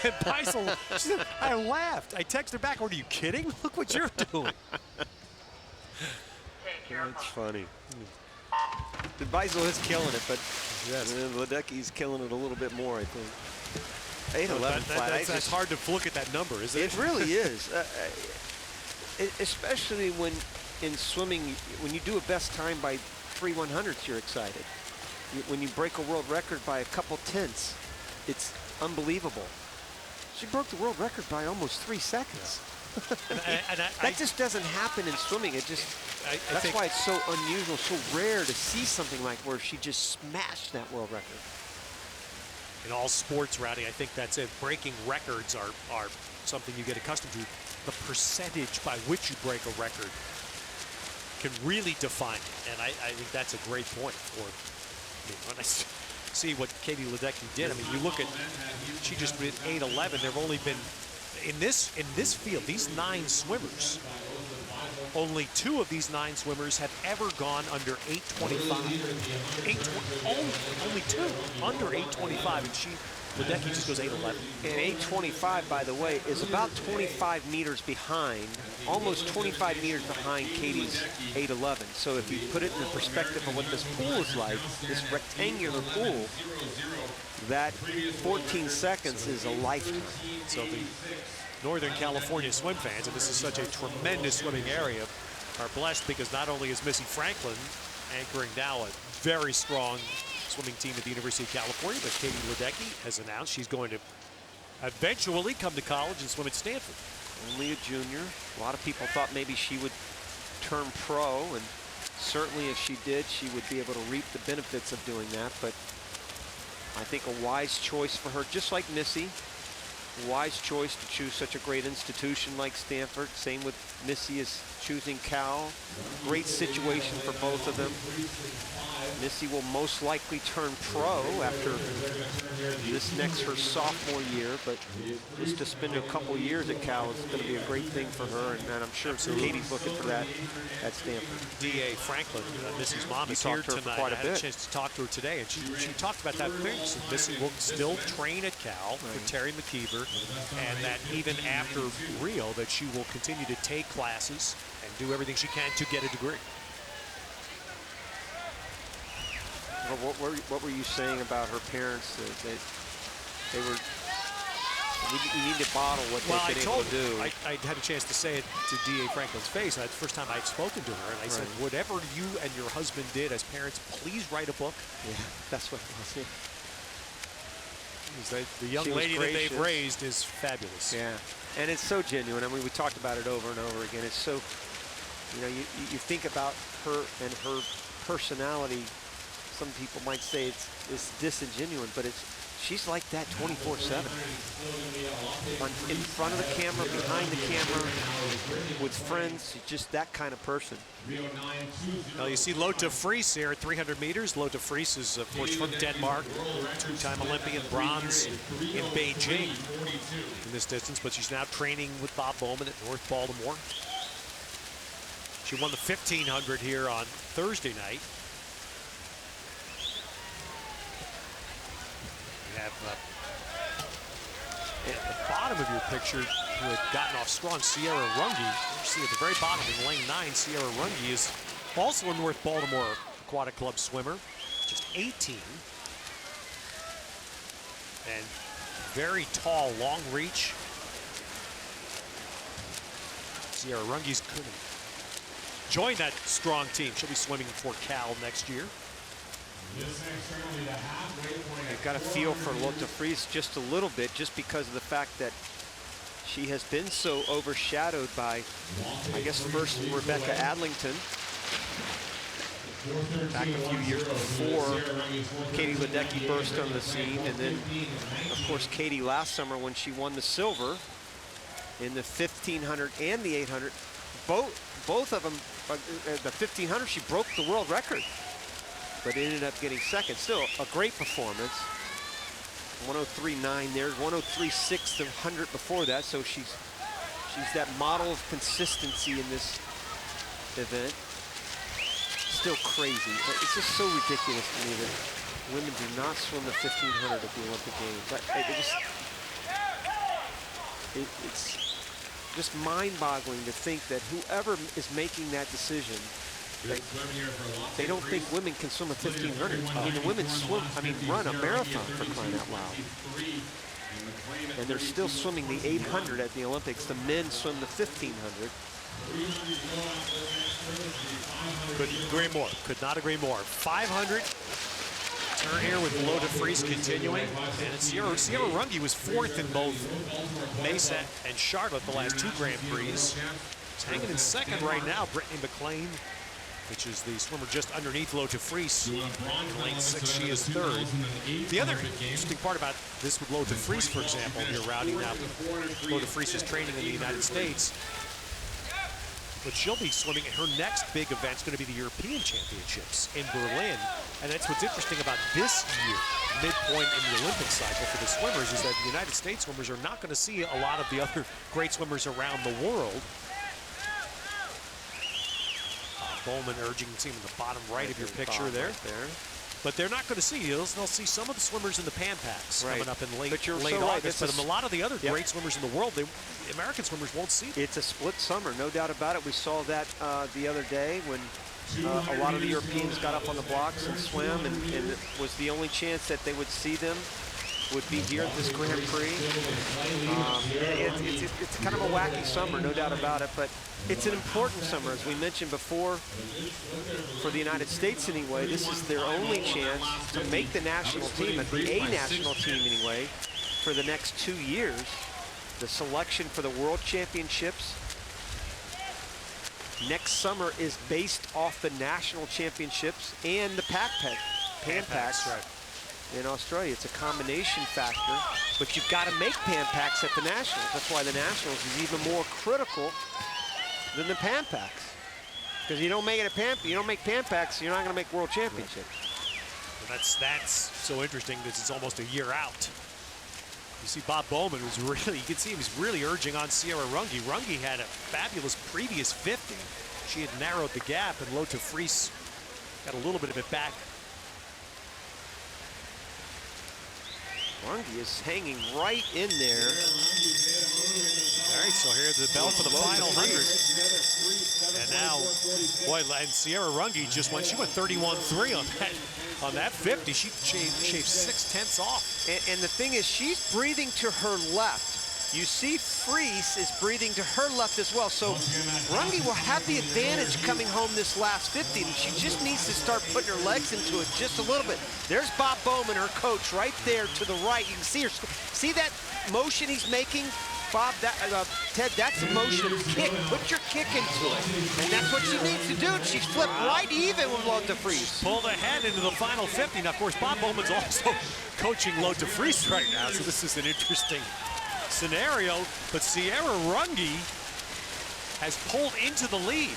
And Beisel, she said, I laughed. I texted her back, "Are you kidding? Look what you're doing." That's funny. Beisel is killing it, but yes, Ledecky's killing it a little bit more, I think. 8-11 flat. That's hard to look at that number, isn't it? It really is. Especially when in swimming, when you do a best time by 3/100ths, you're excited. When you break a world record by a couple tenths, it's unbelievable. She broke the world record by almost 3 seconds. That just doesn't happen in swimming. That's why it's so unusual, so rare to see something like where she just smashed that world record. In all sports, Rowdy, I think that's it. Breaking records are something you get accustomed to. The percentage by which you break a record can really define it, and I think that's a great point. When I see what Katie Ledecky did, I mean, you look at, she just did 8:11. There've only been in this field, these 9 swimmers, only 2 of these 9 swimmers have ever gone under 8:25. Only 2 under 8:25, and Ledecky just goes 8:11. And 8:25, by the way, is about 25 meters behind, almost 25 meters behind Katie's 8:11. So if you put it in the perspective of what this pool is like, this rectangular pool, that 14 seconds is a lifetime. So the Northern California swim fans, and this is such a tremendous swimming area, are blessed because not only is Missy Franklin anchoring now a very strong swimming team at the University of California, but Katie Ledecky has announced she's going to eventually come to college and swim at Stanford. Only a junior. A lot of people thought maybe she would turn pro, and certainly if she did, she would be able to reap the benefits of doing that. But I think a wise choice for her, just like Missy. Wise choice to choose such a great institution like Stanford. Same with Missy is choosing Cal. Great situation for both of them. Missy will most likely turn pro after her sophomore year, but just to spend a couple years at Cal is going to be a great thing for her, and I'm sure Katie's looking for that at Stanford. D.A. Franklin, Missy's mom, is here tonight. I had a chance to talk to her today, and she talked about that thing. So Missy will still train at Cal for Terry McKeever, and that even after Rio, that she will continue to take classes and do everything she can to get a degree. Well, what were you saying about her parents? They were, we need to bottle what they've been able to do. I had a chance to say it to D.A. Franklin's face. That's the first time I'd spoken to her, and I said, whatever you and your husband did as parents, please write a book. Yeah, that's what it was. Yeah. The young lady that they've raised is fabulous. Yeah, and it's so genuine. I mean, we talked about it over and over again. It's so, you think about her and her personality. Some people might say it's disingenuous, but she's like that 24/7. In front of the camera, behind the camera, with friends, she's just that kind of person. Now you see Lotte Friis here at 300 meters. Lotte Friis is, of course, from Denmark, 2-time Olympian, bronze in Beijing in this distance, but she's now training with Bob Bowman at North Baltimore. She won the 1500 here on Thursday night. Have at the bottom of your picture, who had gotten off strong, Sierra Runge. You see at the very bottom in lane 9, Sierra Runge is also a North Baltimore Aquatic Club swimmer, just 18. And very tall, long reach. Sierra Runge's going to join that strong team. She'll be swimming for Cal next year. I've got a feel for Lotte Friis just a little bit, just because of the fact that she has been so overshadowed by, I guess, first Rebecca Adlington back a few years before Katie Ledecky burst on the scene, and then, of course, Katie last summer when she won the silver in the 1500 and the 800. Both of them, the 1500, she broke the world record, but ended up getting second. Still a great performance. 103.9 there, 103.6 the 100 before that. So she's that model of consistency in this event. Still crazy. It's just so ridiculous to me that women do not swim the 1500 at the Olympic Games. it's just mind-boggling to think that whoever is making that decision, they don't think women can swim a 1500. I mean, the women run a marathon, for crying out loud. And they're still swimming the 800 at the Olympics. The men swim the 1500. Couldn't agree more. Could not agree more. 500. Turn here with Lotte Friis continuing. And Sierra Runge was fourth in both Mesa and Charlotte the last 2 Grand Prix. She's hanging in second right now. Brittany McLean, which is the swimmer just underneath Lotte Friis. Lane 6, she is third. The other interesting part about this with Lotte Friis, for example, here, Rowdy, now Lotte Friis is training in the United States, but she'll be swimming. Her next big event is going to be the European Championships in Berlin. And that's what's interesting about this year, midpoint in the Olympic cycle for the swimmers, is that the United States swimmers are not going to see a lot of the other great swimmers around the world. Bowman urging, see him in the bottom right of your picture there. But they're not going to see, they'll see some of the swimmers in the Pan Packs coming up in late August. But a lot of the other great swimmers in the world, the American swimmers won't see them. It's a split summer, no doubt about it. We saw that the other day when a lot of the Europeans got up on the blocks and swam, and it was the only chance that they would see them would be here at this Grand Prix. It's kind of a wacky summer, no doubt about it, but it's an important summer, as we mentioned before, for the United States anyway. This is their only chance to make the national team, a national team anyway, for the next 2 years. The selection for the World Championships next summer is based off the national championships and the Pan Packs. Right. In Australia. It's a combination factor, but you've got to make Pan Packs at the Nationals. That's why the Nationals is even more critical than the Pan Packs. Because you don't make it you don't make Pan Packs, you're not going to make World Championships. Well, that's so interesting because it's almost a year out. You see Bob Bowman was really, you can see he was really urging on Sierra Runge. Runge had a fabulous previous 50. She had narrowed the gap, and Lotte Friis got a little bit of it back. Runge is hanging right in there. All right, so here's the bell for the final 100. And now, boy, and Sierra Runge just went, she went 31.3 on that 50. She shaved 6/10 off. And the thing is, she's breathing to her left. You see Friis is breathing to her left as well. So Runge will have the advantage coming home this last 50. And she just needs to start putting her legs into it just a little bit. There's Bob Bowman, her coach, right there to the right. You can see her. See that motion he's making? Bob, Ted, that's a motion. Kick. Put your kick into it. And that's what she needs to do. She's flipped right even with Lotte Friis. Pulled ahead into the final 50. Now, of course, Bob Bowman's also coaching Lotte Friis right now. So this is an interesting scenario, but Sierra Runge has pulled into the lead.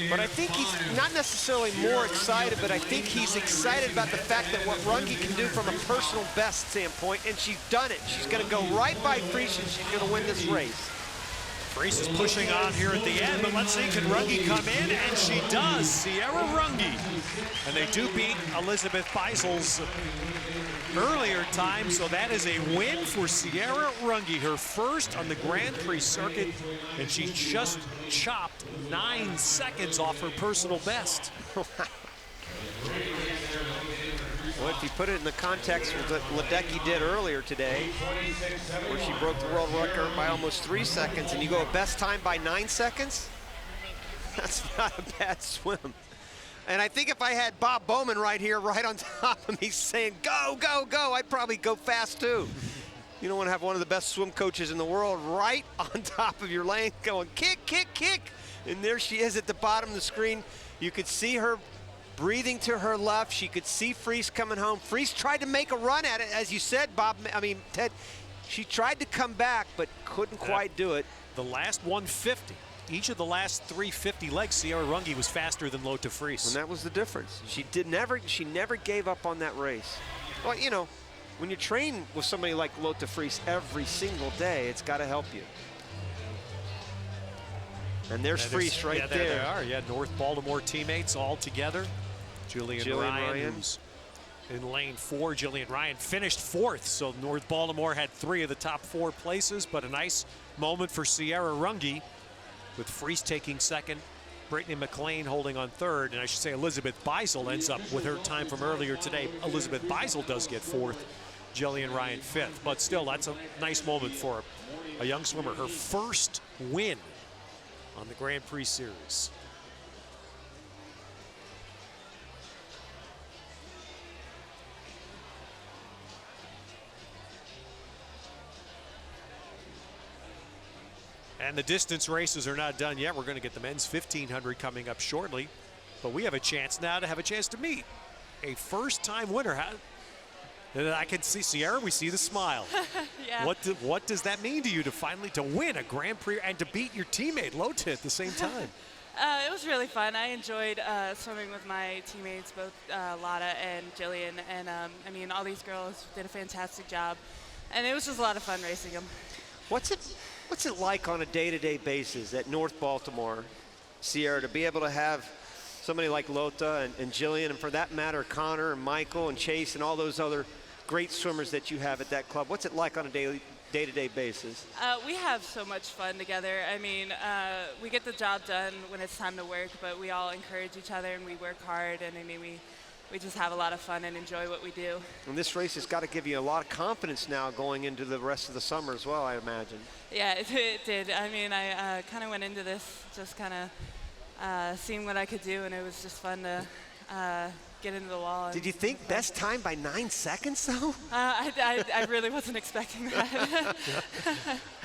But I think he's not necessarily more excited, but I think he's excited about the fact that what Runge can do from a personal best standpoint, and she's done it. She's going to go right by Friis, and she's going to win this race. Friis is pushing on here at the end, but let's see, can Runge come in? And she does, Sierra Runge. And they do beat Elizabeth Beisel's earlier time, so that is a win for Sierra Runge, her first on the Grand Prix circuit, and she just chopped 9 seconds off her personal best. Well, if you put it in the context of what Ledecky did earlier today, where she broke the world record by almost 3 seconds, and you go a best time by 9 seconds, that's not a bad swim. And I think if I had Bob Bowman right here, right on top of me saying, go, go, go, I'd probably go fast too. You don't want to have one of the best swim coaches in the world right on top of your lane going, kick, kick, kick. And there she is at the bottom of the screen. You could see her breathing to her left. She could see Friis coming home. Friis tried to make a run at it, as you said, Ted. She tried to come back, but couldn't quite do it. The last 150. Each of the last 350 legs, Sierra Runge was faster than Lotte Friis. And that was the difference. She never gave up on that race. Well, you know, when you train with somebody like Lotte Friis every single day, it's got to help you. And there's Friis right there. There they are. Yeah, North Baltimore teammates all together. Julian Ryan, who's in lane 4. Jillian Ryan finished 4th, so North Baltimore had 3 of the top 4 places, but a nice moment for Sierra Runge, with Freese taking 2nd, Brittany McLean holding on 3rd, and I should say Elizabeth Beisel ends up with her time from earlier today. Elizabeth Beisel does get 4th, Jillian Ryan 5th, but still that's a nice moment for a young swimmer. Her first win on the Grand Prix Series. And the distance races are not done yet. We're going to get the men's 1500 coming up shortly. But we have a chance now to have a chance to meet a first-time winner. And I can see, Sierra, we see the smile. Yeah. What does that mean to you to finally to win a Grand Prix and to beat your teammate Lotte at the same time? It was really fun. I enjoyed swimming with my teammates, both Lotte and Jillian. And I mean, all these girls did a fantastic job. And it was just a lot of fun racing them. What's it like on a day-to-day basis at North Baltimore, Sierra, to be able to have somebody like Lotte and Jillian, and for that matter, Connor and Michael and Chase and all those other great swimmers that you have at that club? What's it like on a day-to-day basis? We have so much fun together. I mean, we get the job done when it's time to work, but we all encourage each other and we work hard, and I mean, we just have a lot of fun and enjoy what we do. And this race has got to give you a lot of confidence now going into the rest of the summer as well, I imagine. Yeah, it did. I mean, I kind of went into this just kind of seeing what I could do, and it was just fun to get into the wall. Did you think best time by 9 seconds, though? I really wasn't expecting that.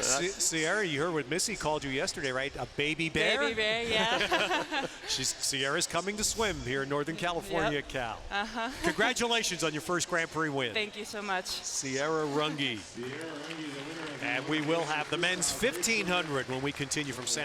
Sierra, you heard what Missy called you yesterday, right? A baby bear? Baby bear, yeah. Sierra's coming to swim here in Northern California at Cal. Congratulations on your first Grand Prix win. Thank you so much. Sierra Runge. And we will have the men's 1500 when we continue from San